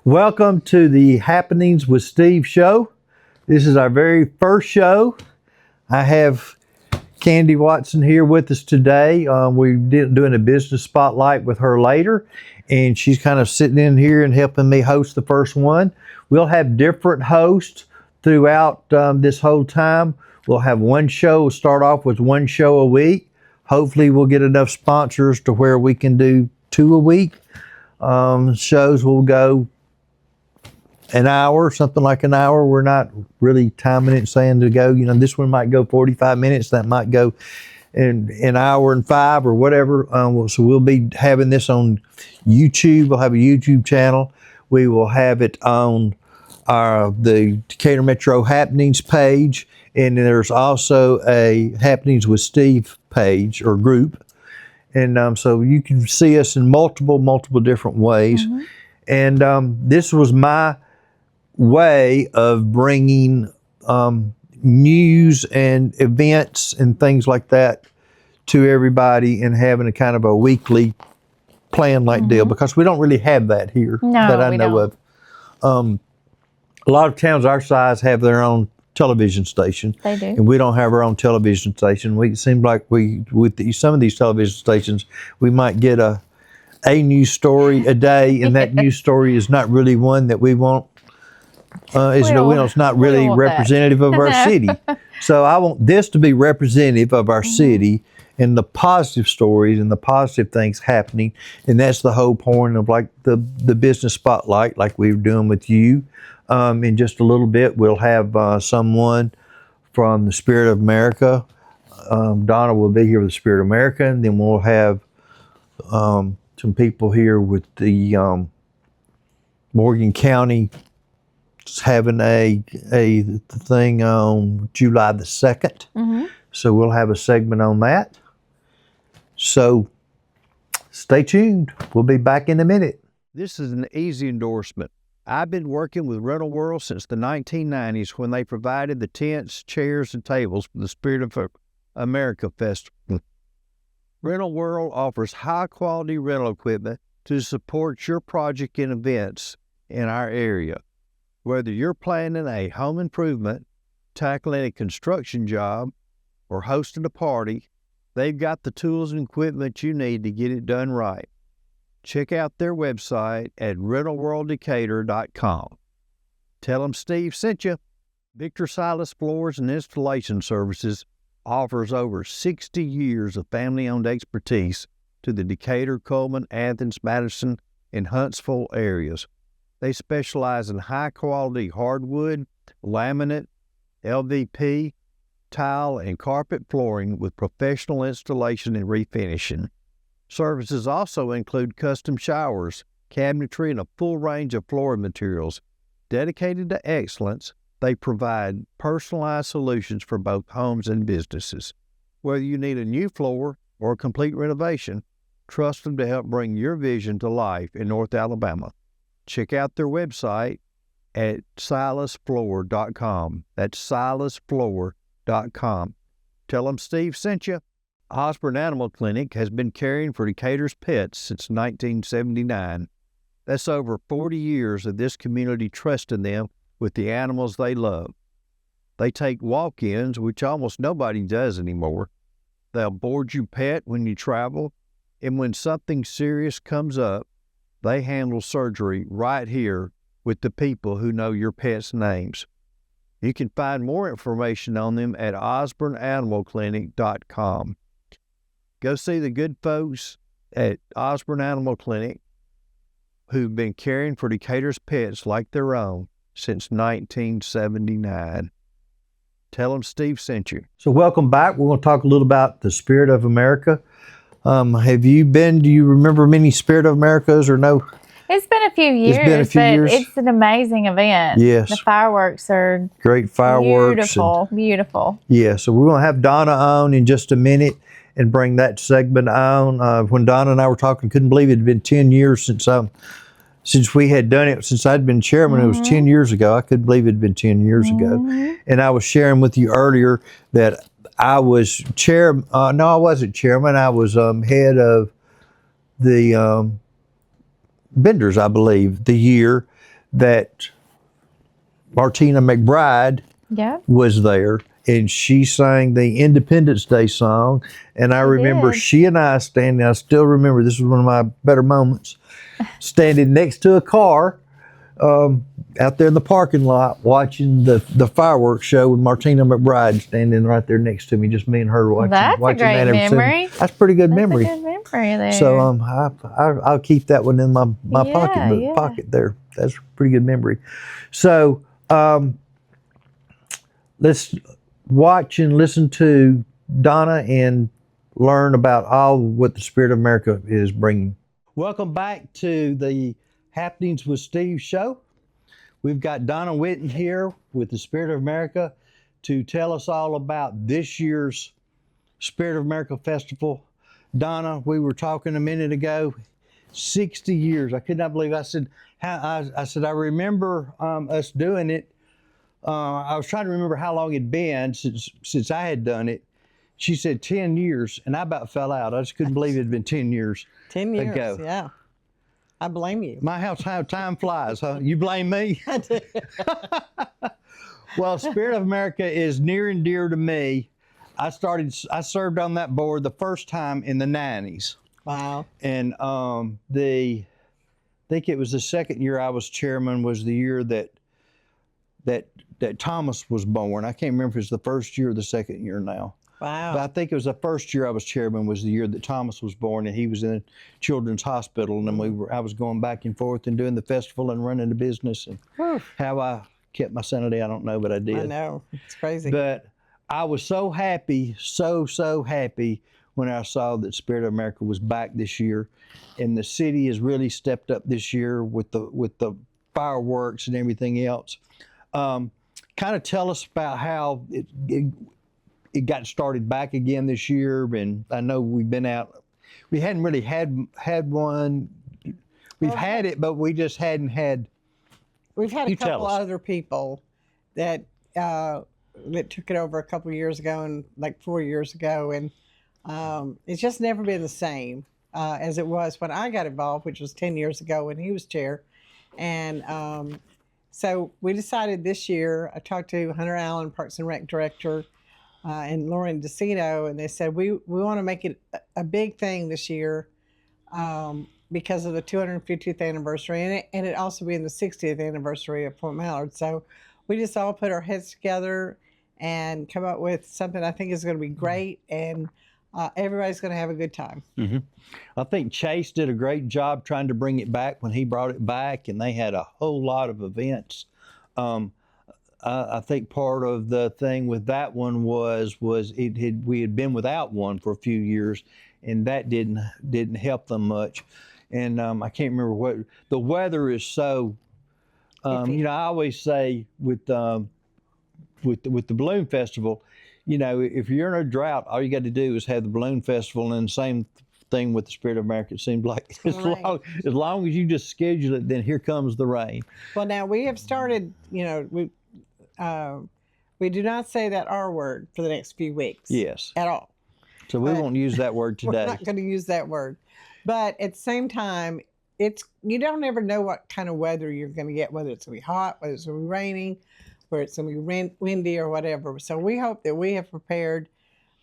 Welcome to the Happenings with Steve show. This is our very first show. I have Candie Watson here with us today. We're doing a business spotlight with her later, and she's kind of sitting in here and helping me host the first one. We'll have different hosts throughout this whole time. We'll have one show, we'll start off with one show a week. Hopefully we'll get enough sponsors to where we can do 2 a week. Shows will go an hour, something like an hour. We're not really timing it, saying to go, this one might go 45 minutes, that might go in an hour and 5 or whatever. So we'll be having this on YouTube. We'll have a YouTube channel. We will have it on the Decatur Metro Happenings page. And there's also a Happenings with Steve page or group. And so you can see us in multiple different ways. Mm-hmm. And this was my way of bringing news and events and things like that to everybody and having a kind of a weekly plan-like deal, because we don't really have that here that I know of. A lot of towns our size have their own television station. They do. And we don't have our own television station. It seems like with some of these television stations, we might get a news story a day, and that news story is not really one that we want. It's not really representative of our city. So I want this to be representative of our city and the positive stories and the positive things happening. And that's the whole point of like the business spotlight, like we were doing with you. In just a little bit, we'll have someone from the Spirit of America. Donna will be here with the Spirit of America, and then we'll have some people here with the Morgan County having a thing on July the 2nd. Mm-hmm. So we'll have a segment on that. So stay tuned. We'll be back in a minute. This is an easy endorsement. I've been working with Rental World since the 1990s when they provided the tents, chairs, and tables for the Spirit of America Festival. Rental World offers high-quality rental equipment to support your project and events in our area. Whether you're planning a home improvement, tackling a construction job, or hosting a party, they've got the tools and equipment you need to get it done right. Check out their website at rentalworlddecatur.com. Tell them Steve sent you. Victor Silas Floors and Installation Services offers over 60 years of family-owned expertise to the Decatur, Coleman, Athens, Madison, and Huntsville areas. They specialize in high-quality hardwood, laminate, LVP, tile, and carpet flooring with professional installation and refinishing. Services also include custom showers, cabinetry, and a full range of flooring materials. Dedicated to excellence, they provide personalized solutions for both homes and businesses. Whether you need a new floor or a complete renovation, trust them to help bring your vision to life in North Alabama. Check out their website at silasfloor.com. That's silasfloor.com. Tell them Steve sent you. Osborne Animal Clinic has been caring for Decatur's pets since 1979. That's over 40 years of this community trusting them with the animals they love. They take walk-ins, which almost nobody does anymore. They'll board your pet when you travel, and when something serious comes up, they handle surgery right here with the people who know your pet's names. You can find more information on them at osborneanimalclinic.com. Go see the good folks at Osborne Animal Clinic who've been caring for Decatur's pets like their own since 1979. Tell them Steve sent you. So welcome back. We're going to talk a little about the Spirit of America. Do you remember many Spirit of Americas or no? It's been a few years. It's an amazing event. Yes. The fireworks are great fireworks. Beautiful. Yeah, so we're going to have Donna on in just a minute and bring that segment on. When Donna and I were talking, couldn't believe it had been 10 years since we had done it, since I'd been chairman. It was 10 years ago. I couldn't believe it had been 10 years ago. And I was sharing with you earlier that I was I wasn't chairman. I was head of the vendors, I believe, the year that Martina McBride Yep. was there, and she sang the Independence Day song. And I remember she and I standing, I still remember, this was one of my better moments, standing next to a car out there in the parking lot watching the fireworks show with Martina McBride standing right there next to me, just me and her watching. That's watching a great that memory. That's a pretty good memory. That's a good memory there. So I'll keep that one in my pocket there. That's a pretty good memory. So let's watch and listen to Donna and learn about all what the Spirit of America is bringing. Welcome back to the Happenings with Steve show. We've got Donna Whitten here with the Spirit of America to tell us all about this year's Spirit of America Festival. Donna, we were talking a minute ago, 60 years. I could not believe I said, I remember us doing it. I was trying to remember how long it'd been since I had done it. She said 10 years, and I about fell out. I just couldn't believe it had been 10 years 10 years ago. Yeah. I blame you. My how time flies, huh? You blame me? I do. Well, Spirit of America is near and dear to me. I served on that board the first time in the 90s. Wow. And I think it was the second year I was chairman was the year that Thomas was born. I can't remember if it's the first year or the second year now. Wow. But I think it was the first year I was chairman was the year that Thomas was born, and he was in Children's Hospital, and then I was going back and forth and doing the festival and running the business. And how I kept my sanity, I don't know, but I did. I know. It's crazy. But I was so happy, so happy when I saw that Spirit of America was back this year, and the city has really stepped up this year with the fireworks and everything else. Kind of tell us about how it got started back again this year, and I know we've been out. We hadn't really had one. We've had it, but we just hadn't had. We've had a couple other people that took it over a couple of years ago, and like 4 years ago, and it's just never been the same as it was when I got involved, which was 10 years ago when he was chair, and so we decided this year. I talked to Hunter Allen, Parks and Rec director. And Lauren DeCino, and they said, we want to make it a big thing this year because of the 250th anniversary, and it also being the 60th anniversary of Point Mallard. So we just all put our heads together and come up with something I think is going to be great, and everybody's going to have a good time. Mm-hmm. I think Chase did a great job trying to bring it back when he brought it back, and they had a whole lot of events. I think part of the thing with that one was we had been without one for a few years, and that didn't help them much. And I can't remember what the weather is. So I always say with the balloon festival, if you're in a drought, all you got to do is have the balloon festival, and the same thing with the Spirit of America. It seems like as long as you just schedule it, then here comes the rain. Well, now we have started. We do not say that R word for the next few weeks. Yes. At all. So we won't use that word today. We're not going to use that word. But at the same time, you don't ever know what kind of weather you're going to get, whether it's going to be hot, whether it's going to be raining, whether it's going to be windy or whatever. So we hope that we have prepared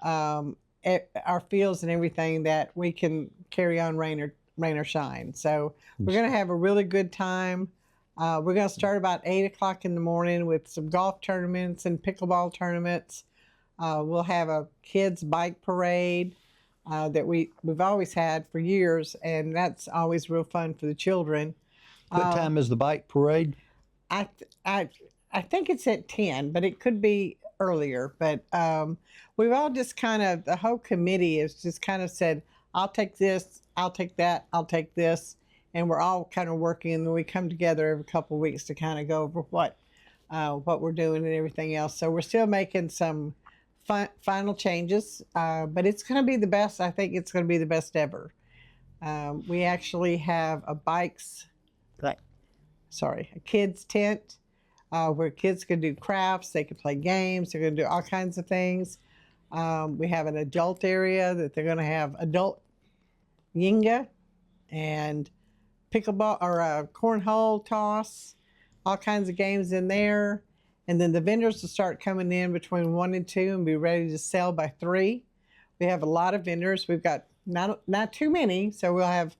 our fields and everything that we can carry on rain or shine. So we're going to have a really good time. We're going to start about 8 o'clock in the morning with some golf tournaments and pickleball tournaments. We'll have a kids' bike parade that we've always had for years, and that's always real fun for the children. What time is the bike parade? I think it's at 10, but it could be earlier. But we've all just the whole committee has just kind of said, I'll take this, I'll take that, I'll take this. And we're all kind of working, and then we come together every couple of weeks to kind of go over what we're doing and everything else. So we're still making some final changes, but it's going to be the best. I think it's going to be the best ever. We actually have a kids tent where kids can do crafts. They can play games. They're going to do all kinds of things. We have an adult area that they're going to have adult Yinga and pickleball or a cornhole toss. all kinds of games in there. And then the vendors will start coming in between 1 and 2 and be ready to sell by 3. We have a lot of vendors. We've got not too many. So I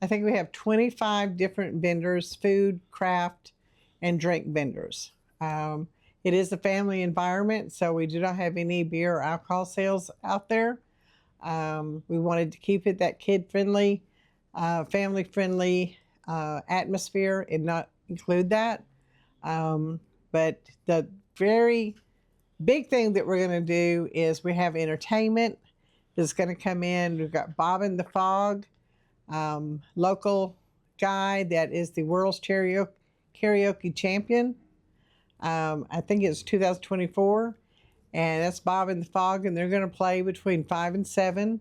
think we have 25 different vendors, food, craft, and drink vendors. It is a family environment, so we do not have any beer or alcohol sales out there. We wanted to keep it that kid-friendly, family-friendly atmosphere and not include that. But the very big thing that we're going to do is we have entertainment that's going to come in. We've got Bob in the Fog, local guy that is the world's karaoke champion. I think it's 2024, and that's Bob in the Fog, and they're going to play between 5 and 7.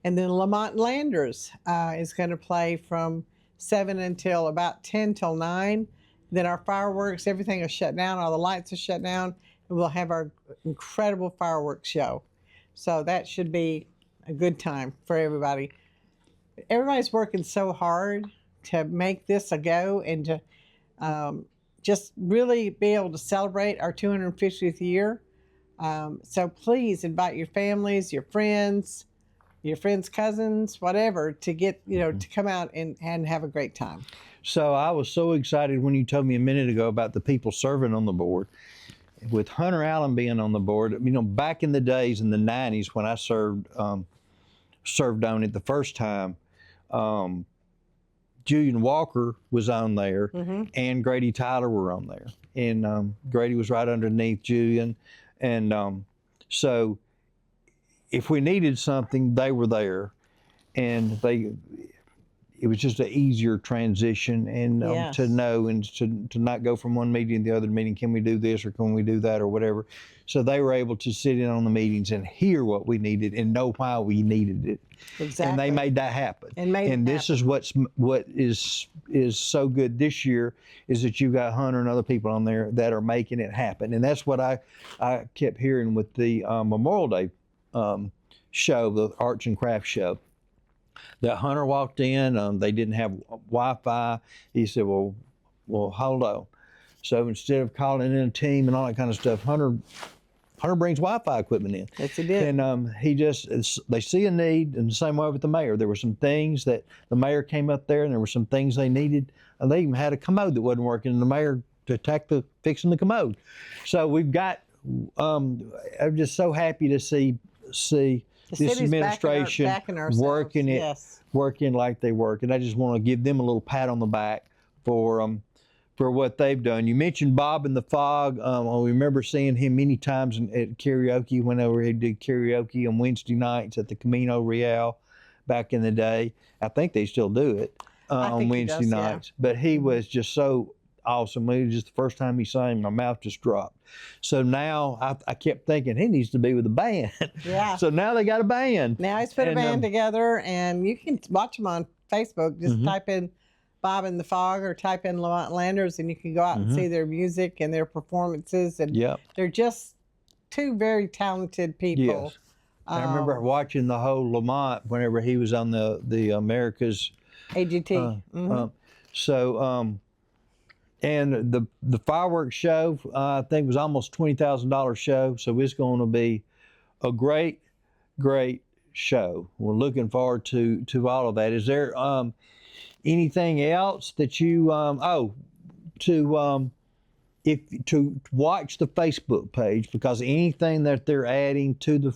And then Lamont Landers is going to play from 7 until about 10 till 9. Then our fireworks, everything is shut down, all the lights are shut down, and we'll have our incredible fireworks show. So that should be a good time for everybody. Everybody's working so hard to make this a go and to just really be able to celebrate our 250th year. So please invite your families, your friends' cousins, whatever, to get, to come out and have a great time. So I was so excited when you told me a minute ago about the people serving on the board. With Hunter Allen being on the board, back in the days in the 90s when I served on it the first time, Julian Walker was on there, and Grady Tyler were on there, and Grady was right underneath Julian, and so if we needed something, they were there, and it was just an easier transition, and Yes. to know and to not go from one meeting to the other meeting. Can we do this or can we do that or whatever? So they were able to sit in on the meetings and hear what we needed and know why we needed it. Exactly. And they made that happen. And this is what is so good this year is that you've got Hunter and other people on there that are making it happen. And that's what I kept hearing with the Memorial Day show, the Arts and Crafts show. That Hunter walked in, they didn't have Wi-Fi. He said, well, hold on. So instead of calling in a team and all that kind of stuff, Hunter brings Wi-Fi equipment in. Yes, he did. And they see a need, and the same way with the mayor. There were some things that the mayor came up there, and there were some things they needed. And they even had a commode that wasn't working, and the mayor to attack fixing the commode. So we've got, I'm just so happy to see this administration working like they work, and I just want to give them a little pat on the back for what they've done. You mentioned Bob in the Fog. I remember seeing him many times at karaoke whenever he did karaoke on Wednesday nights at the Camino Real back in the day. I think they still do it on Wednesday nights. Yeah. But he was just so awesome. It was just the first time he sang, my mouth just dropped. So now I kept thinking he needs to be with a band. Yeah. So now they got a band. Now he's put a band together, and you can watch him on Facebook. Just type in Bob in the Fog or type in Lamont Landers, and you can go out and see their music and their performances. And they're just two very talented people. Yes. I remember watching the whole Lamont whenever he was on the America's AGT. And the fireworks show, I think, was almost $20,000 show. So it's going to be a great, great show. We're looking forward to all of that. Is there anything else that you to watch the Facebook page, because anything that they're adding to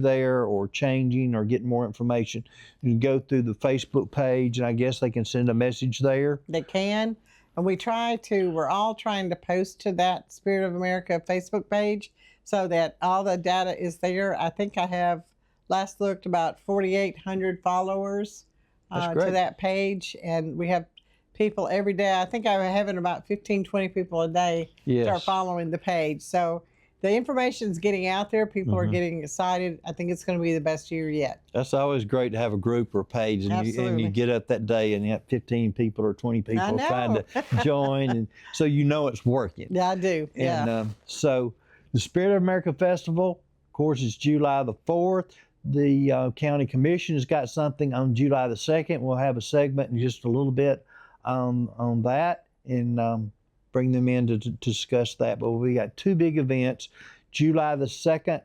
there or changing or getting more information, you can go through the Facebook page, and I guess they can send a message there. They can. And we're all trying to post to that Spirit of America Facebook page so that all the data is there. I think I have, last looked, about 4,800 followers to that page. And we have people every day. I think I'm having about 15, 20 people a day start following the page. So the information's getting out there. People are getting excited. I think it's going to be the best year yet. That's always great to have a group or a page, and you get up that day and you have 15 people or 20 people trying to join, and so it's working. Yeah, I do. And so the Spirit of America Festival, of course, is July the 4th. The County Commission has got something on July the 2nd. We'll have a segment in just a little bit on that. And bring them in to discuss that. But we got two big events, July the 2nd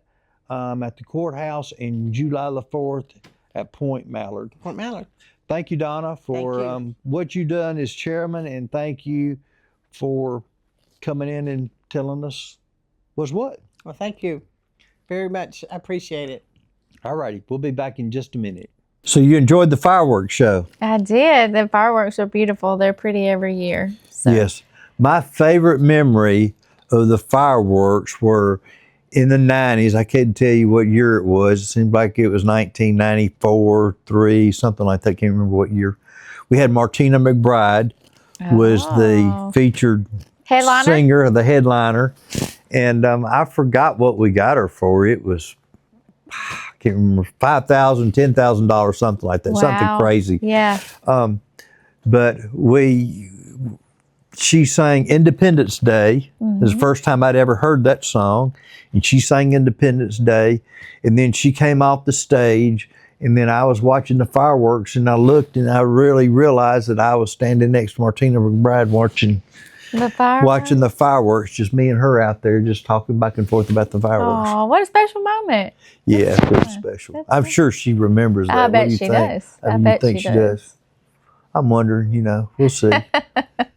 at the courthouse and July the 4th at Point Mallard. Point Mallard. Thank you, Donna, for what you've done as chairman, and thank you for coming in and telling us what's what. Well, thank you very much. I appreciate it. All righty. We'll be back in just a minute. So you enjoyed the fireworks show? I did. The fireworks are beautiful. They're pretty every year. So. Yes. My favorite memory of the fireworks were in the 90s. I couldn't tell you what year it was. It seemed like it was 1994, 3, something like that. I can't remember what year. We had Martina McBride was the featured singer, the headliner. And I forgot what we got her for. It was, I can't remember, $5,000, $10,000, something like that, something crazy. Yeah. But she sang Independence Day. It was the first time I'd ever heard that song. And she sang Independence Day. And then she came off the stage. And then I was watching the fireworks. And I looked and I really realized that I was standing next to Martina McBride watching the fireworks, just me and her out there just talking back and forth about the fireworks. Oh, what a special moment. Yeah, it was special. I'm sure she remembers that. I bet she does. I bet she does. I'm wondering, we'll see.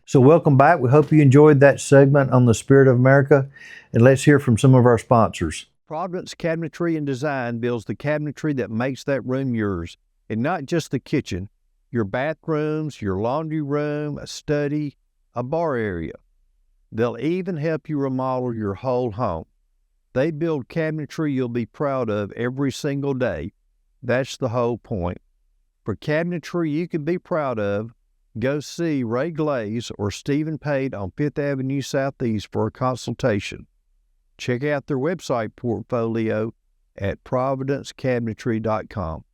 So welcome back. We hope you enjoyed that segment on the Spirit of America. And let's hear from some of our sponsors. Providence Cabinetry and Design builds the cabinetry that makes that room yours. And not just the kitchen, your bathrooms, your laundry room, a study, a bar area. They'll even help you remodel your whole home. They build cabinetry you'll be proud of every single day. That's the whole point. For cabinetry you can be proud of, go see Ray Glaze or Stephen Pate on 5th Avenue Southeast for a consultation. Check out their website portfolio at providencecabinetry.com.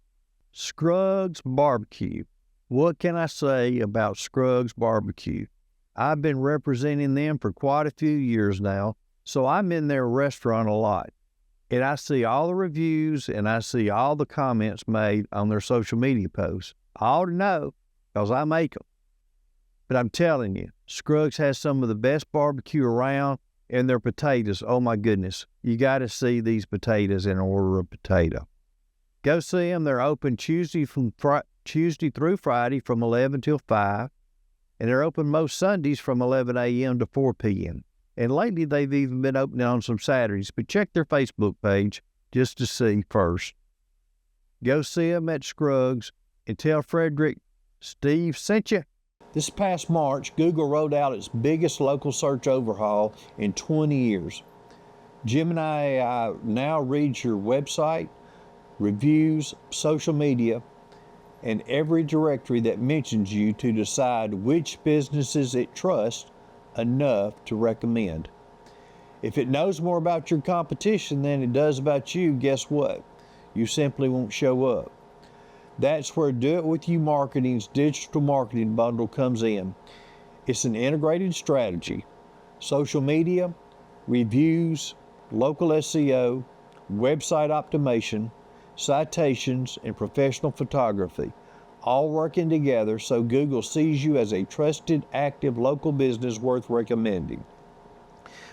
Scruggs Barbecue. What can I say about Scruggs Barbecue? I've been representing them for quite a few years now, so I'm in their restaurant a lot. And I see all the reviews and I see all the comments made on their social media posts. I ought to know because I make them. But I'm telling you, Scruggs has some of the best barbecue around, and their potatoes, oh my goodness, you got to see these potatoes and order a potato. Go see them. They're open Tuesday through Friday from 11 till 5. And they're open most Sundays from 11 a.m. to 4 p.m. And lately they've even been opening on some Saturdays, but check their Facebook page just to see first. Go see them at Scruggs and tell Frederick Steve sent you. This past March, Google rolled out its biggest local search overhaul in 20 years. Gemini now reads your website, reviews, social media, and every directory that mentions you to decide which businesses it trusts enough to recommend. If it knows more about your competition than it does about you, guess what? You simply won't show up. That's where Do It With You Marketing's digital marketing bundle comes in. It's an integrated strategy. Social media, reviews, local SEO, website optimization, citations, and professional photography, all working together so Google sees you as a trusted, active local business worth recommending.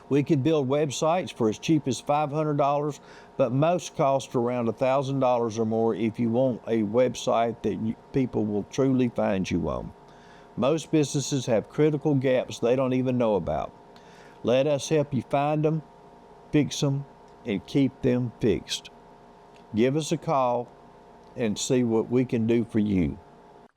We could build websites for as cheap as $500, but most cost around $1,000 or more if you want a website that people will truly find you on. Most businesses have critical gaps they don't even know about. Let us help you find them, fix them, and keep them fixed. Give us a call and see what we can do for you.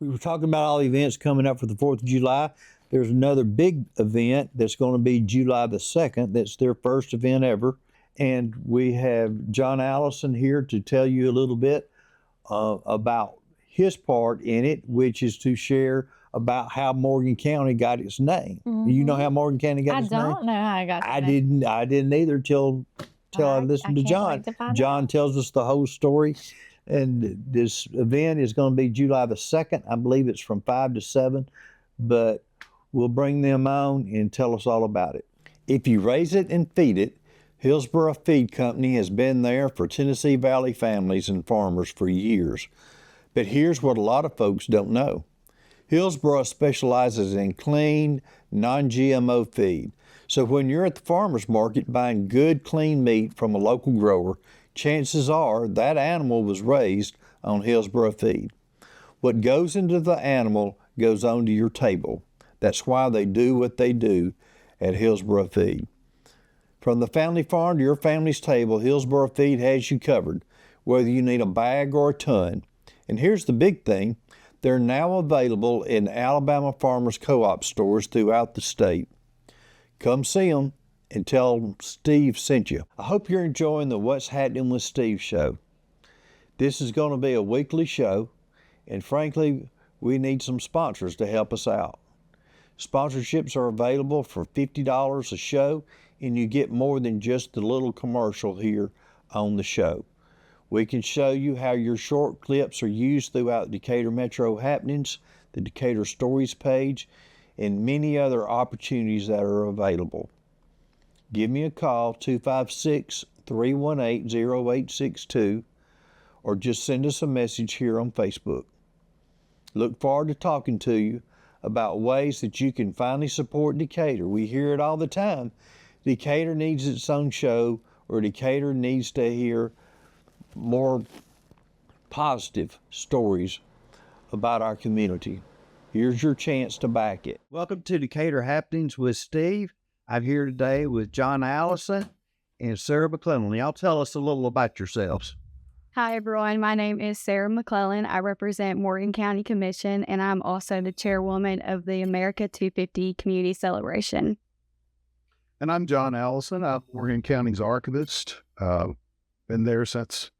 We were talking about all the events coming up for the 4th of July. There's another big event that's going to be July the 2nd. That's their first event ever. And we have John Allison here to tell you a little bit about his part in it, which is to share about how Morgan County got its name. Mm-hmm. You know how Morgan County got its name? I don't know how I got its name. I didn't either till I listened to John. John tells us the whole story. And this event is going to be July the 2nd. I believe it's from 5 to 7. But we'll bring them on and tell us all about it. If you raise it and feed it, Hillsboro Feed Company has been there for Tennessee Valley families and farmers for years. But here's what a lot of folks don't know. Hillsborough specializes in clean, non-GMO feed. So when you're at the farmer's market buying good, clean meat from a local grower, chances are that animal was raised on Hillsborough feed. What goes into the animal goes onto your table. That's why they do what they do at Hillsborough Feed. From the family farm to your family's table, Hillsborough Feed has you covered, whether you need a bag or a ton. And here's the big thing, they're now available in Alabama Farmers Co-op stores throughout the state. Come see them and tell them Steve sent you. I hope you're enjoying the What's Happening with Steve show. This is going to be a weekly show, and frankly, we need some sponsors to help us out. Sponsorships are available for $50 a show, and you get more than just the little commercial here on the show. We can show you how your short clips are used throughout Decatur Metro happenings, the Decatur Stories page, and many other opportunities that are available. Give me a call, 256-318-0862, or just send us a message here on Facebook. Look forward to talking to you about ways that you can finally support Decatur. We hear it all the time. Decatur needs its own show, or Decatur needs to hear more positive stories about our community. Here's your chance to back it. Welcome to Decatur Happenings with Steve. I'm here today with John Allison and Sara McClellan. Y'all tell us a little about yourselves. Hi, everyone. My name is Sara McClellan. I represent Morgan County Commission, and I'm also the chairwoman of the America 250 Community Celebration. And I'm John Allison. I'm Morgan County's archivist. Been there since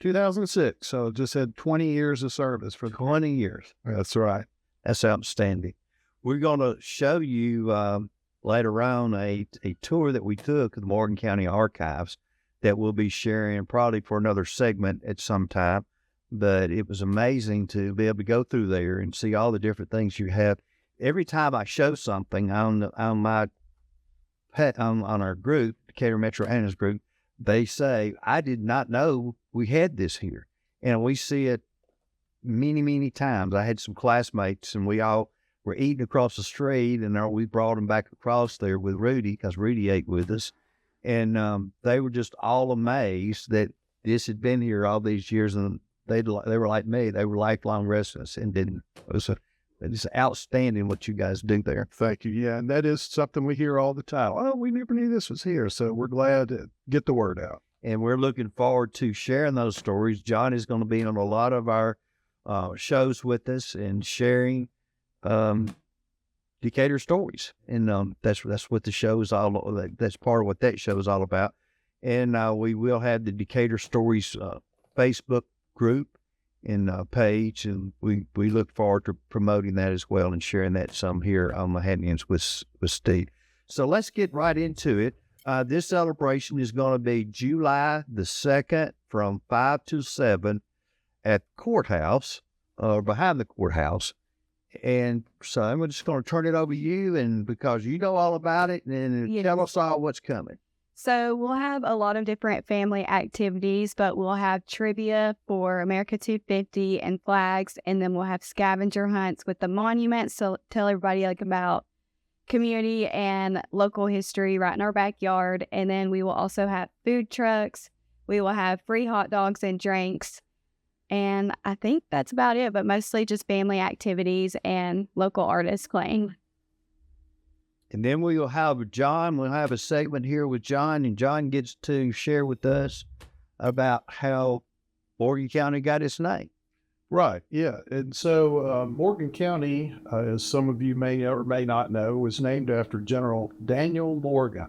2006, so just had 20 years of service for 20 years. That's right. That's outstanding. We're going to show you later on a tour that we took of the Morgan County Archives that we'll be sharing probably for another segment at some time. But it was amazing to be able to go through there and see all the different things you have. Every time I show something on our group, Decatur Metro Hannah's group, they say, I did not know we had this here. And we see it many, many times. I had some classmates and we all were eating across the street, and we brought them back across there with Rudy, because Rudy ate with us. And they were just all amazed that this had been here all these years, and they were like me. They were lifelong residents, and it's outstanding what you guys do there. Thank you. Yeah, and that is something we hear all the time. Oh, we never knew this was here, so we're glad to get the word out. And we're looking forward to sharing those stories. John is going to be on a lot of our shows with us and sharing Decatur stories, and that's what the show is all. That's part of what that show is all about. And we will have the Decatur Stories Facebook group and page, and we look forward to promoting that as well and sharing that some here on the Happenings with Steve. So let's get right into it. This celebration is going to be July the 2nd from 5 to 7 at the courthouse, or behind the courthouse. And so I'm just going to turn it over to you, and because you know all about it, and tell us all what's coming. So we'll have a lot of different family activities, but we'll have trivia for America 250 and flags, and then we'll have scavenger hunts with the monuments to tell everybody about community and local history right in our backyard. And then we will also have food trucks. We will have free hot dogs and drinks. And I think that's about it, but mostly just family activities and local artists playing. And then we will have John. We'll have a segment here with John, and John gets to share with us about how Morgan County got its name. Right, yeah. And so Morgan County, as some of you may or may not know, was named after General Daniel Morgan,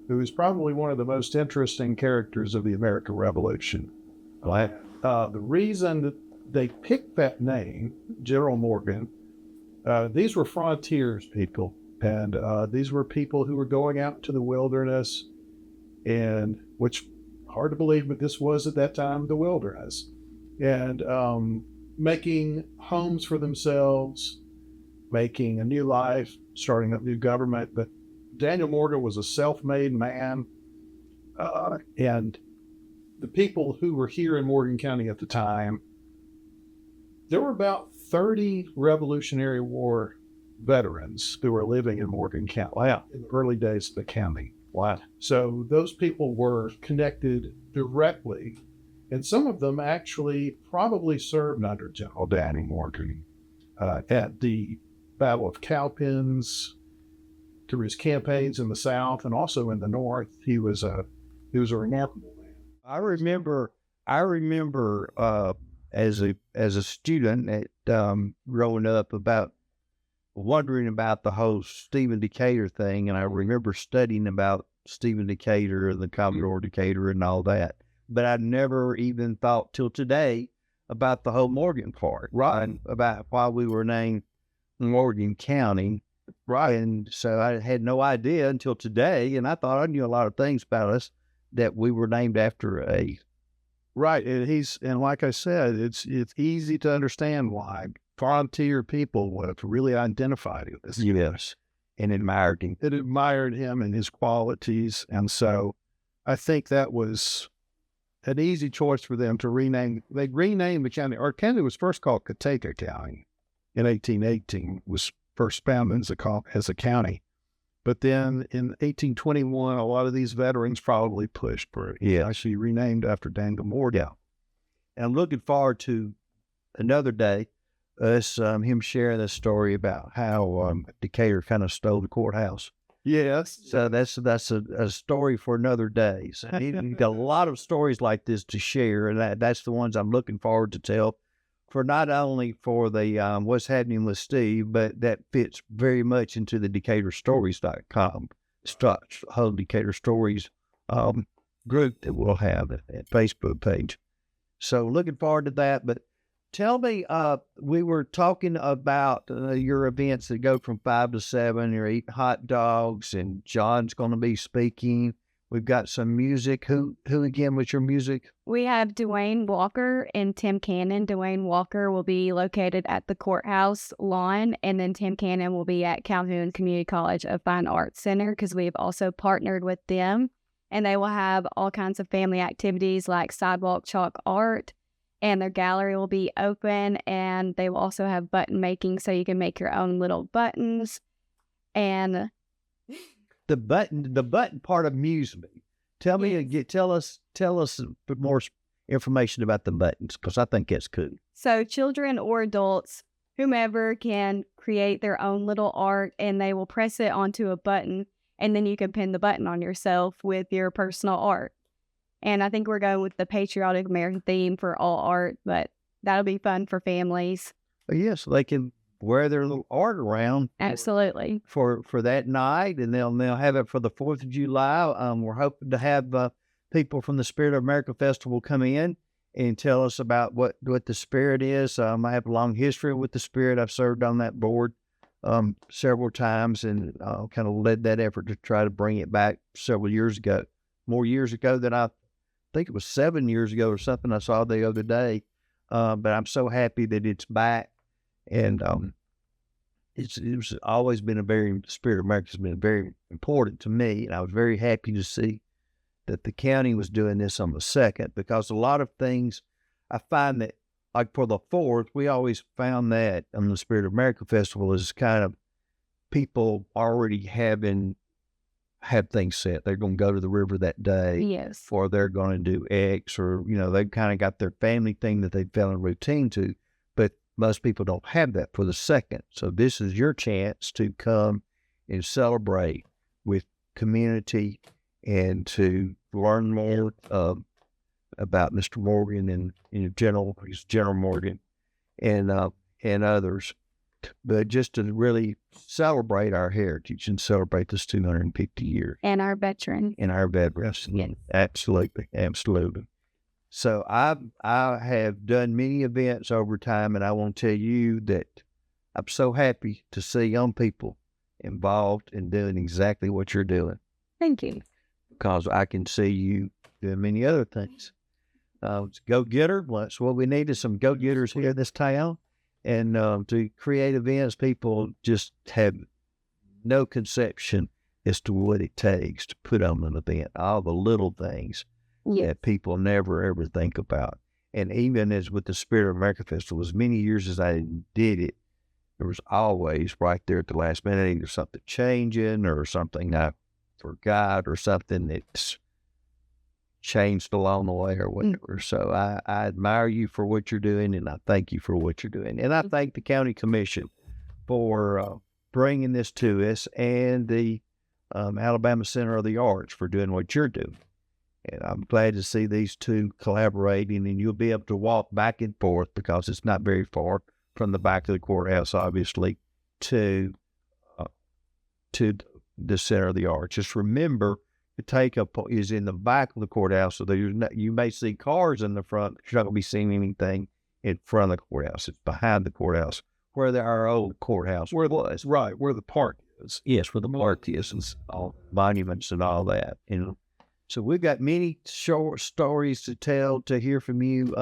who is probably one of the most interesting characters of the American Revolution. Right. The reason that they picked that name, General Morgan, these were frontiers people. And these were people who were going out into the wilderness, and which, hard to believe, but this was at that time the wilderness, and making homes for themselves, making a new life, starting up new government. But Daniel Morgan was a self-made man, and the people who were here in Morgan County at the time, there were about 30 Revolutionary War veterans who were living in Morgan County. Wow. In the early days of the county. Wow. So those people were connected directly, and some of them actually probably served under General Danny Morgan at the Battle of Cowpens, through his campaigns in the South and also in the North. He was a remarkable man. I remember as a student at growing up about wondering about the whole Stephen Decatur thing, and I remember studying about Stephen Decatur and the Commodore Decatur and all that. But I never even thought till today about the whole Morgan part, right? And about why we were named Morgan County, right? And so I had no idea until today, and I thought I knew a lot of things about us that we were named after a. Right, and like I said, it's easy to understand why frontier people would have really identified with this. Yes, and admired him. It admired him and his qualities, and so I think that was an easy choice for them to rename. They renamed the county. Our county was first called Decatur County in 1818. Was first founded as a county. But then in 1821, a lot of these veterans probably pushed for it. Yeah. Actually renamed after Daniel Morgan. Yeah. And I'm looking forward to another day, him sharing this story about how Decatur kind of stole the courthouse. Yes. So that's a story for another day. So he's got a lot of stories like this to share, and that's the ones I'm looking forward to tell. For not only for the What's Happening with Steve, but that fits very much into the DecaturStories.com whole Decatur Stories group that we'll have at Facebook page. So looking forward to that. But tell me, we were talking about your events that go from 5 to 7. You're eating hot dogs, and John's going to be speaking. We've got some music. Who again was your music? We have Dwayne Walker and Tim Cannon. Dwayne Walker will be located at the courthouse lawn, and then Tim Cannon will be at Calhoun Community College of Fine Arts Center, because we've also partnered with them. And they will have all kinds of family activities like sidewalk chalk art, and their gallery will be open, and they will also have button making, so you can make your own little buttons. And the button part amused me. Tell us more information about the buttons, because I think that's cool. So children or adults, whomever, can create their own little art, and they will press it onto a button, and then you can pin the button on yourself with your personal art. And I think we're going with the patriotic American theme for all art, but that'll be fun for families. Yes, they can wear their little art around. Absolutely. For that night, and they'll have it for the 4th of July. We're hoping to have people from the Spirit of America Festival come in and tell us about what the Spirit is. I have a long history with the Spirit. I've served on that board several times, and kind of led that effort to try to bring it back several years ago. More years ago than I think it was 7 years ago or something I saw the other day. But I'm so happy that it's back. And it's always been Spirit of America has been very important to me, and I was very happy to see that the county was doing this on the 2nd, because a lot of things I find that, like for the 4th, we always found that on the Spirit of America Festival is kind of people already have things set. They're going to go to the river that day. Yes. Or they're going to do X, or, they've kind of got their family thing that they fell in routine to. But most people don't have that for the 2nd. So this is your chance to come and celebrate with community and to learn more about Mr. Morgan and General Morgan and others. But just to really celebrate our heritage and celebrate this 250 years. And our veterans. Yeah, absolutely. So I have done many events over time, and I want to tell you that I'm so happy to see young people involved in doing exactly what you're doing. Thank you. Because I can see you doing many other things. Go-getter, that's what we need, is some go-getters here in this town. And to create events, people just have no conception as to what it takes to put on an event, all the little things that people never, ever think about. And even as with the Spirit of America Festival, as many years as I did it, there was always right there at the last minute, either something changing or something I forgot or something that's changed along the way or whatever. So I admire you for what you're doing, and I thank you for what you're doing. And I thank the County Commission for bringing this to us, and the Alabama Center of the Arts for doing what you're doing. And I'm glad to see these two collaborating, and you'll be able to walk back and forth because it's not very far from the back of the courthouse, obviously, to the Center of the Arts. Just remember, the take-up is in the back of the courthouse, so you may see cars in the front, but you're not going to be seeing anything in front of the courthouse. It's behind the courthouse, where our old courthouse was. Right, where the park is. Yes, where the park is, and all monuments and all that. So we've got many short stories to tell, to hear from you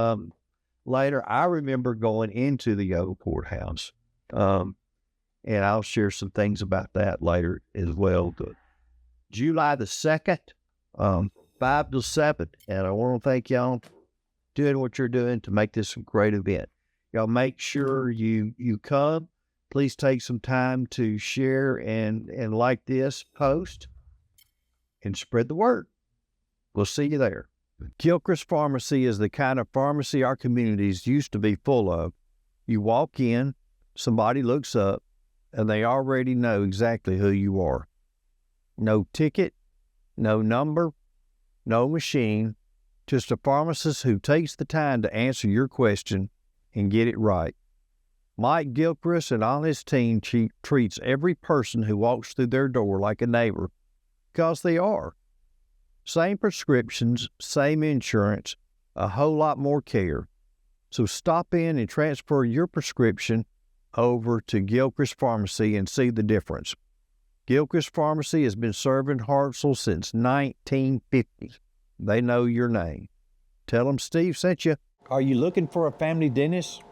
later. I remember going into the old courthouse, and I'll share some things about that later as well. July the 2nd, 5 to 7, and I want to thank y'all for doing what you're doing to make this a great event. Y'all make sure you come. Please take some time to share and like this post and spread the word. We'll see you there. Gilchrist Pharmacy is the kind of pharmacy our communities used to be full of. You walk in, somebody looks up, and they already know exactly who you are. No ticket, no number, no machine, just a pharmacist who takes the time to answer your question and get it right. Mike Gilchrist and all his team treats every person who walks through their door like a neighbor, because they are. Same prescriptions, same insurance, a whole lot more care. So stop in and transfer your prescription over to Gilchrist Pharmacy and see the difference. Gilchrist Pharmacy has been serving Hartselle since 1950. They know your name. Tell them Steve sent you. Are you looking for a family dentist?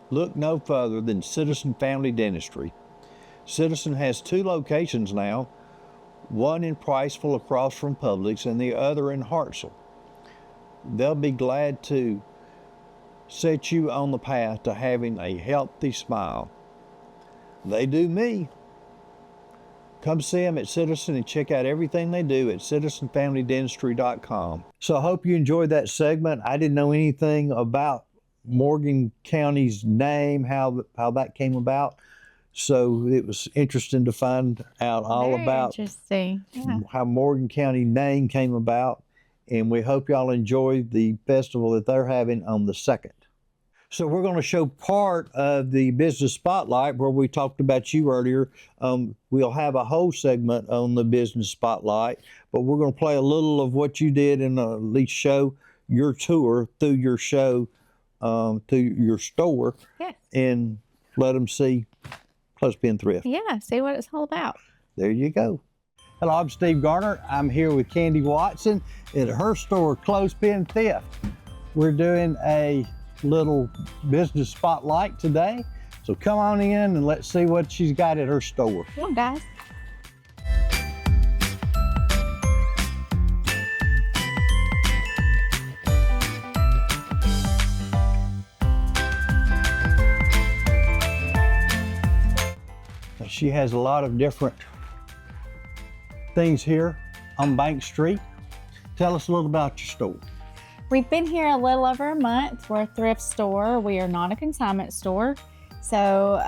Look no further than Citizen Family Dentistry. Citizen has 2 locations now, one in Priceville across from Publix and the other in Hartselle. They'll be glad to set you on the path to having a healthy smile. They do me. Come see them at Citizen and check out everything they do at citizenfamilydentistry.com. So I hope you enjoyed that segment. I didn't know anything about Morgan County's name, how that came about. So it was interesting to find out all about how Morgan County name came about. And we hope y'all enjoy the festival that they're having on the 2nd. So we're going to show part of the business spotlight where we talked about you earlier. We'll have a whole segment on the business spotlight, but we're going to play a little of what you did and at least show your tour through your show to your store and let them see Clothespin Thrift. Yeah, see what it's all about. There you go. Hello, I'm Steve Garner. I'm here with Candie Watson at her store, Clothespin Thrift. We're doing a little business spotlight today. So come on in and let's see what she's got at her store. Come on, guys. She has a lot of different things here on Bank Street. Tell us a little about your store. We've been here a little over a month. We're a thrift store. We are not a consignment store. So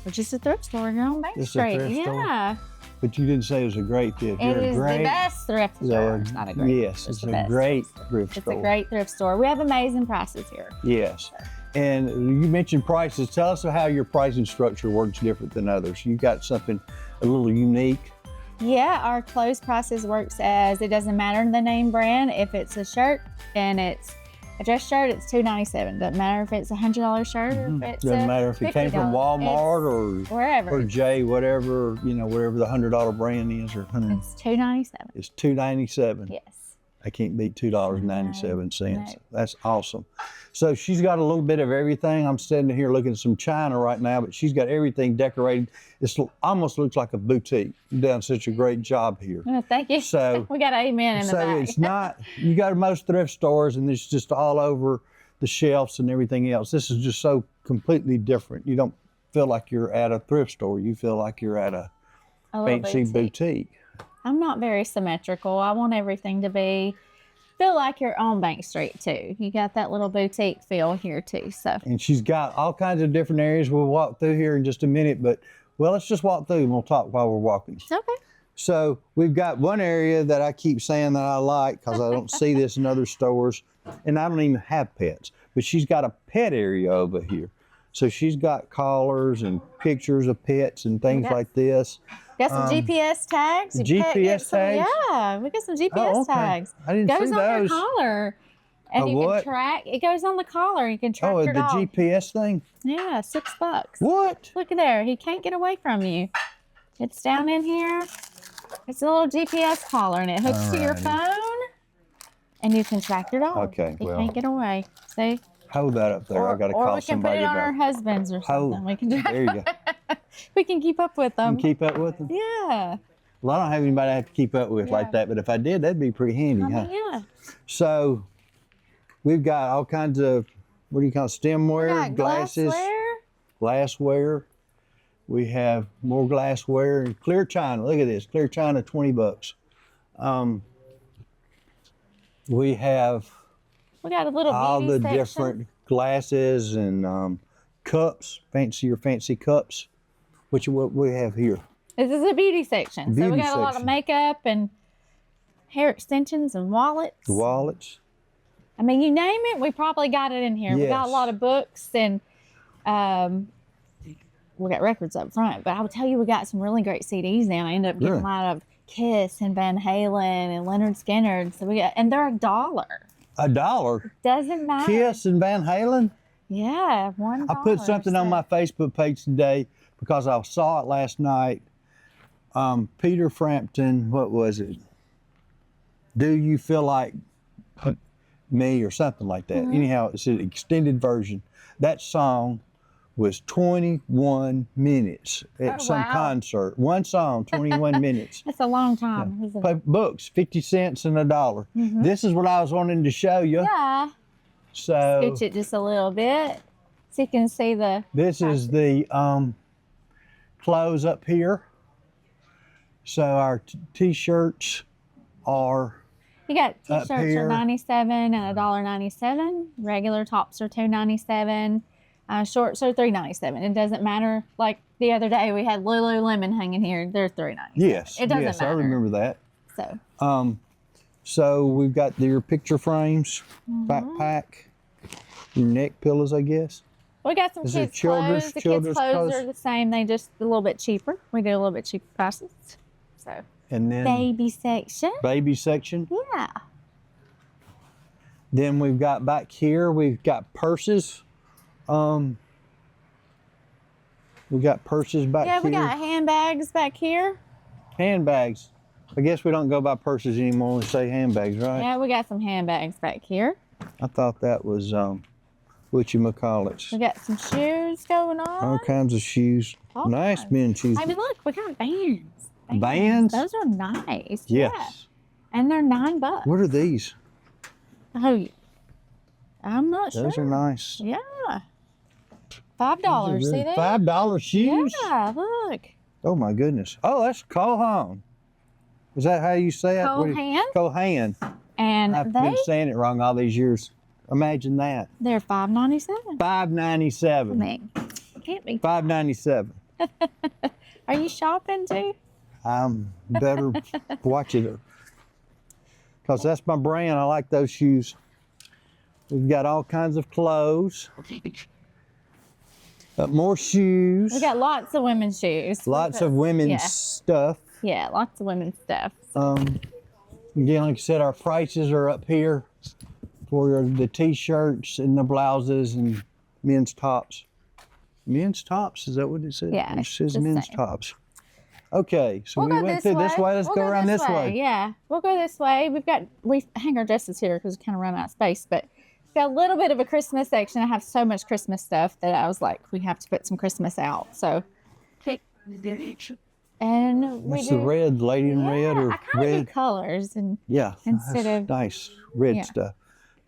we're just a thrift store here on Bank Street. Yeah. But you didn't say it was a great thrift. It is the best thrift store. It's not a great. Yes, it's a great thrift store. It's a great thrift store. We have amazing prices here. Yes. And you mentioned prices. Tell us how your pricing structure works different than others. You got something a little unique. Yeah, our clothes prices works as it doesn't matter the name brand. If it's a shirt and it's a dress shirt, it's $2.97. Doesn't matter if it's a $100 shirt or if it's doesn't matter if it came from Walmart or wherever or J, whatever whatever the $100 brand is or It's $2.97. It's $2.97. Yes. I can't beat $2.97. No. That's awesome. So she's got a little bit of everything. I'm standing here looking at some china right now, but she's got everything decorated. It almost looks like a boutique. You've done such a great job here. Oh, thank you. So we got amen in the back. it's not, you go to most thrift stores and it's just all over the shelves and everything else. This is just so completely different. You don't feel like you're at a thrift store. You feel like you're at a little fancy boutique. I'm not very symmetrical. I want everything to feel like you're on Bank Street too. You got that little boutique feel here too. So. And she's got all kinds of different areas. We'll walk through here in just a minute, but well, let's just walk through and we'll talk while we're walking. Okay. So we've got one area that I keep saying that I like because I don't see this in other stores, and I don't even have pets, but she's got a pet area over here. So she's got collars and pictures of pets and things like this. Got some GPS tags. GPS tags? Yeah, we got some GPS tags. I didn't see goes on those. your collar. And you can track, it goes on the collar. You can track your dog. Oh, the GPS thing? Yeah, $6. What? Look there. He can't get away from you. It's down in here. It's a little GPS collar, and it hooks to your phone, and you can track your dog. Okay, he can't get away. See? Hold that up there. I got to call somebody about it. Or we can put it on our about husbands or something. We can There you go. we can keep up with them. You keep up with them? Yeah. Well, I don't have anybody I have to keep up with like that, but if I did, that'd be pretty handy, huh? Yeah. So we've got all kinds of, what do you call it, stemware, glasses, glassware. We have more glassware and clear china. Look at this, clear china, $20. We got a little all beauty the section. different glasses and cups, fancy cups, which is what we have here. This is a beauty section. So we got a lot of makeup and hair extensions and wallets. Wallets. I mean, you name it, we probably got it in here. We got a lot of books and we got records up front. But I will tell you, we got some really great CDs now. I ended up getting a lot of Kiss and Van Halen and Leonard Skinner. So and they're $1. $1? Doesn't matter. Kiss and Van Halen? Yeah, $1. I put something on my Facebook page today because I saw it last night. Peter Frampton, what was it? Do You Feel Like Me or something like that. Anyhow, it's an extended version. That song was 21 minutes at some concert. One song, 21 minutes. That's a long time. Yeah. Books, 50 cents and $1. This is what I was wanting to show you. Yeah. So scooch it just a little bit so you can see the. This is the clothes up here. So our t-shirts are. You got t-shirts are $97 and $1.97. Regular tops are $2.97. Shorts are $3.97. It doesn't matter. Like the other day, we had Lululemon hanging here. They're $3.97. Yes, it doesn't matter. I remember that. So. So we've got your picture frames, backpack, your neck pillows, I guess. We got some kids' clothes. The kids' clothes are the same. They just a little bit cheaper. We do a little bit cheaper prices. So. And then baby section. Baby section. Yeah. Then we've got back here, we've got purses. We got purses back here. Yeah, we got handbags back here. Handbags. I guess we don't go by purses anymore. We say handbags, right? Yeah, we got some handbags back here. I thought that was whatchamacallits. We got some shoes going on. All kinds of shoes. Nice men's shoes. I mean, look, we got Vans. Vans? Those are nice. Yes. Yeah. And they're $9. What are these? Oh, I'm not sure. Those are nice. Yeah. $5. See that? $5 shoes? Yeah, look. Oh my goodness. Oh, that's Cohan. Is that how you say it? Cohan? Cohan. And I've been saying it wrong all these years. Imagine that. They're $5.97. $5.97. Man, it can't be. $5.97. Are you shopping too? I'm better watch it. Because that's my brand. I like those shoes. We've got all kinds of clothes. More shoes. We got lots of women's shoes. Lots of women's stuff. Yeah, lots of women's stuff. Again, like I said, our prices are up here for the t-shirts and the blouses and men's tops. Men's tops, is that what it says? Yeah, It says men's tops. Okay, so We'll we go went through this way. Let's We'll go around this way. Yeah, we'll go this way. We hang our dresses here because we kind of run out of space, but we've got a little bit of a Christmas section. I have so much Christmas stuff that I was like, we have to put some Christmas out. So, and we That's do, the red, lady in red, or I kind of red. do colors and Yeah, instead that's of- nice red yeah. stuff.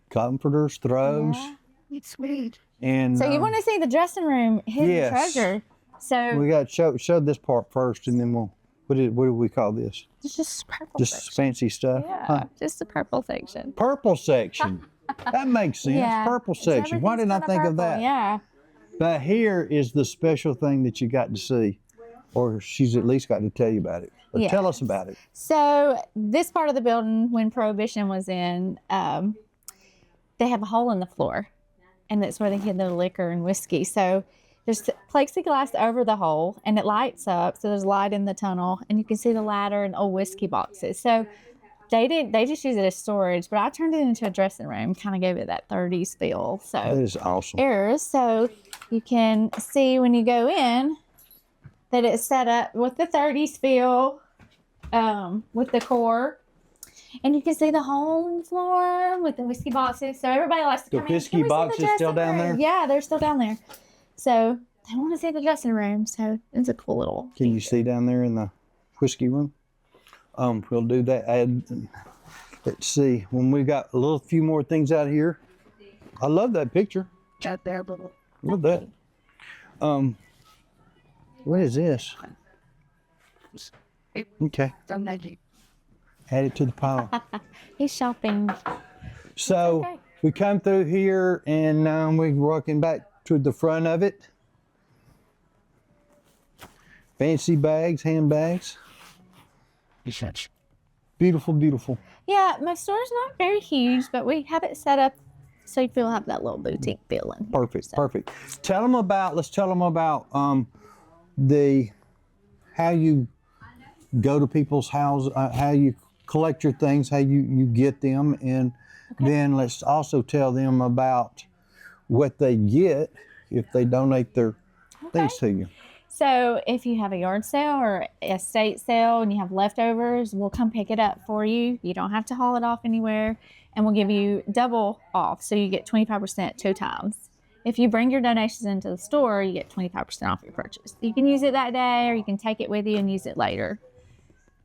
Comforters, throws, Yeah. It's sweet. and So you want to see the dressing room hidden yes. treasure? So we got show this part first, and then we'll. What do we call this? it's just purple. Just section. fancy stuff. Yeah, Huh? just the purple section. Purple section. That makes sense. Yeah, Purple it's section. Why didn't I everything's think kinda of purple, that? Yeah. But here is the special thing that you got to see, or she's at least got to tell you about it. Or tell us about it. So this part of the building, when Prohibition was in, they have a hole in the floor, and that's where they hid the liquor and whiskey. So there's plexiglass over the hole, and it lights up. So there's light in the tunnel, and you can see the ladder and old whiskey boxes. So they just use it as storage, but I turned it into a dressing room, kind of gave it that 30s feel. That So is awesome. errors. So you can see when you go in that it's set up with the 30s feel, with the core. And you can see the hole in the floor with the whiskey boxes. So everybody likes to The come in. whiskey "Can we see the boxes still dressing down room?" there? Yeah, they're still down there. So they want to see the dressing room. So it's a cool little. Can you see down there in the whiskey room? We'll do that. Let's see. When we got a few more things out here. I love that picture. Out there, little. Look at that. What is this? Okay. Add it to the pile. He's shopping. So okay. we come through here, and we're walking back to the front of it. Fancy bags, handbags. Beautiful, beautiful. Yeah, my store's not very huge, but we have it set up so you feel like that little boutique feeling. Perfect, perfect. Let's tell them about how you go to people's houses, how you collect your things, how you get them, and then let's also tell them about what they get if they donate their things to you. So if you have a yard sale or estate sale and you have leftovers, we'll come pick it up for you. You don't have to haul it off anywhere, and we'll give you double off. So you get 25% 2 times. If you bring your donations into the store, you get 25% off your purchase. You can use it that day, or you can take it with you and use it later.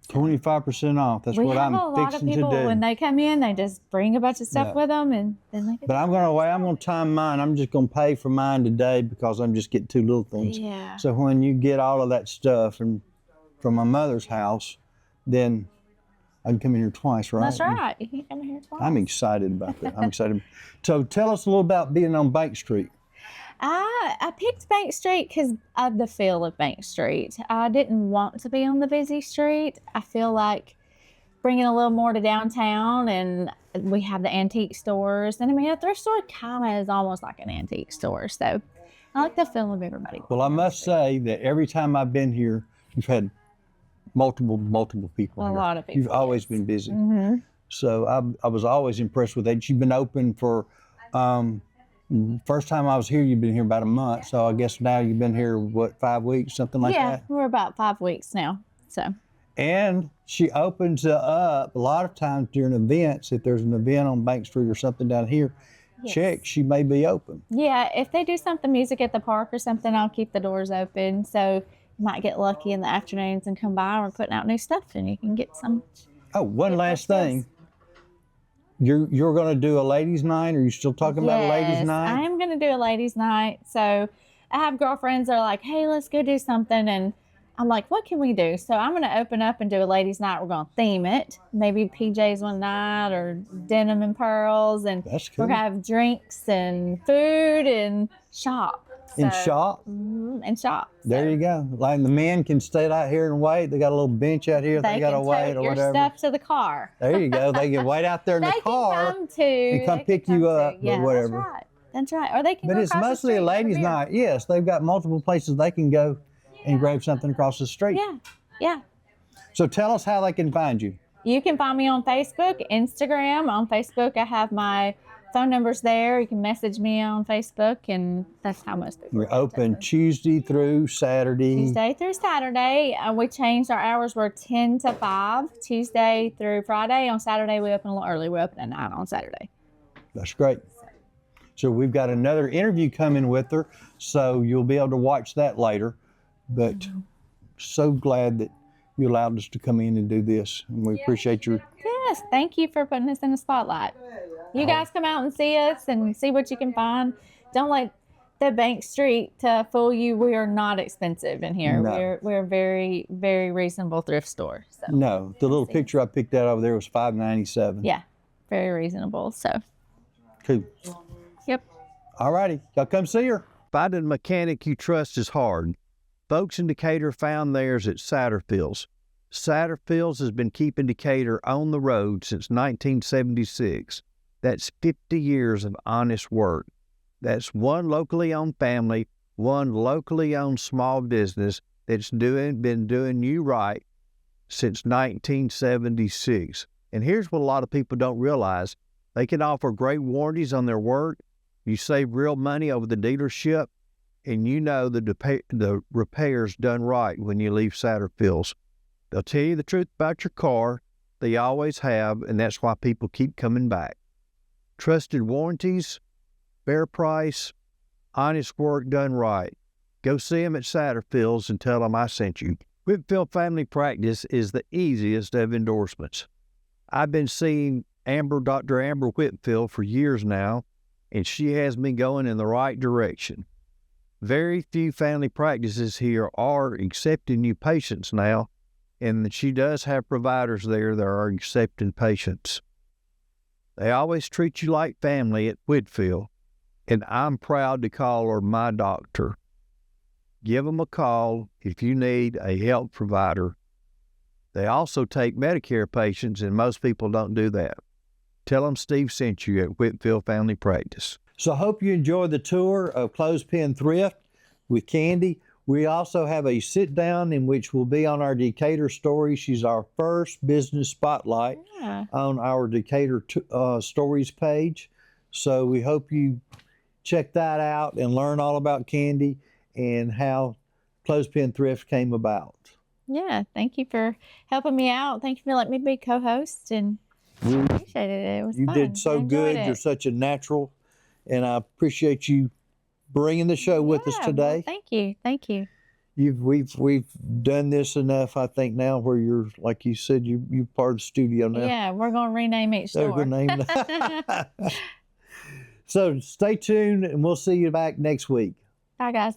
25% off. That's We what have I'm a lot of fixing to people do. when they come in, they just bring a bunch of stuff with them, and then they. But I'm gonna time mine. I'm just gonna pay for mine today because I'm just getting 2 little things. Yeah. So when you get all of that stuff from my mother's house, then I can come in here twice, right? That's right. You can come here twice. I'm excited about that. I'm excited. So tell us a little about being on Bank Street. I picked Bank Street because of the feel of Bank Street. I didn't want to be on the busy street. I feel like bringing a little more to downtown, and we have the antique stores. And I mean, a thrift store kind of is almost like an antique store. So I like the feel of everybody. Well, I must say that every time I've been here, you've had multiple people A here. lot of people, You've always yes. been busy. Mm-hmm. So I was always impressed with that. You've been open for, first time I was here, you've been here about a month. So I guess now you've been here, 5 weeks, something like Yeah, that? we're about 5 weeks now. So And she opens it up a lot of times during events. If there's an event on Bank Street or something down here, yes. check, she may be open. Yeah, if they do something music at the park or something, I'll keep the doors open. So you might get lucky in the afternoons and come by. We're putting out new stuff, and you can get some. Oh, one Yeah, last that's thing. You're going to do a ladies' night? Are you still talking about a ladies' Yes, night? I am going to do a ladies' night. So I have girlfriends that are like, hey, let's go do something. And I'm like, what can we do? So I'm going to open up and do a ladies' night. We're going to theme it. Maybe PJs one night or denim and pearls. And That's we're cool. going to have drinks and food and shop. In So- shop? Mhm, and shop. There So you go. Like the men can stay out here and wait. They got a little bench out here. They got to can wait tote or your whatever. stuff to the car. There you go. They can wait out there in They the car. can come too. and come They pick can you come up, too. but Yeah, whatever. That's right. That's right. Or they can But go it's across the mostly street a and get ladies' beer. night. Yes, they've got multiple places they can go and grab something across the street. Yeah, yeah. So tell us how they can find you. You can find me on Facebook, Instagram. On Facebook, I have my phone number's there. You can message me on Facebook, and that's how most people We're get in touch open with me. Tuesday through Saturday. Tuesday through Saturday. We changed our hours. We're 10 to 5, Tuesday through Friday. On Saturday, we open a little early. We open at 9 on Saturday. That's great. So we've got another interview coming with her, so you'll be able to watch that later. But so glad that you allowed us to come in and do this, and we appreciate your. Yes, thank you for putting us in the spotlight. You guys come out and see us and see what you can find. Don't let the Bank Street fool you. We are not expensive in here. No. We're a very, very reasonable thrift store. So No, the little picture I picked out over there was $5.97. yeah, very reasonable. So Cool. yep. All righty, y'all come see her. Finding a mechanic you trust is hard. Folks in Decatur found theirs at Satterfield's. Satterfield's has been keeping Decatur on the road since 1976. That's 50 years of honest work. That's one locally owned family, one locally owned small business that's been doing you right since 1976. And here's what a lot of people don't realize. They can offer great warranties on their work. You save real money over the dealership, and you know the repair's done right when you leave Satterfield's. They'll tell you the truth about your car. They always have, and that's why people keep coming back. Trusted warranties, fair price, honest work done right. Go see them at Satterfield's and tell them I sent you. Whitfield Family Practice is the easiest of endorsements. I've been seeing Dr. Amber Whitfield for years now, and she has me going in the right direction. Very few family practices here are accepting new patients now, and she does have providers there that are accepting patients. They always treat you like family at Whitfield, and I'm proud to call her my doctor. Give them a call if you need a health provider. They also take Medicare patients, and most people don't do that. Tell them Steve sent you at Whitfield Family Practice. So I hope you enjoy the tour of Clothespin Thrift with Candie. We also have a sit down in which will be on our Decatur story. She's our first business spotlight on our Decatur stories page. So we hope you check that out and learn all about Candie and how Clothespin Thrift came about. Yeah, thank you for helping me out. Thank you for letting me be co-host, and I appreciated it. It was You fun. did so I enjoyed good. it. You're such a natural, and I appreciate you bringing the show with us Yeah, today. well, thank you. We've done this enough, I think, now where you're, like you said, you're part of the studio now. Yeah, we're gonna rename each They're store. gonna name that. So stay tuned, and we'll see you back next week. Bye, guys.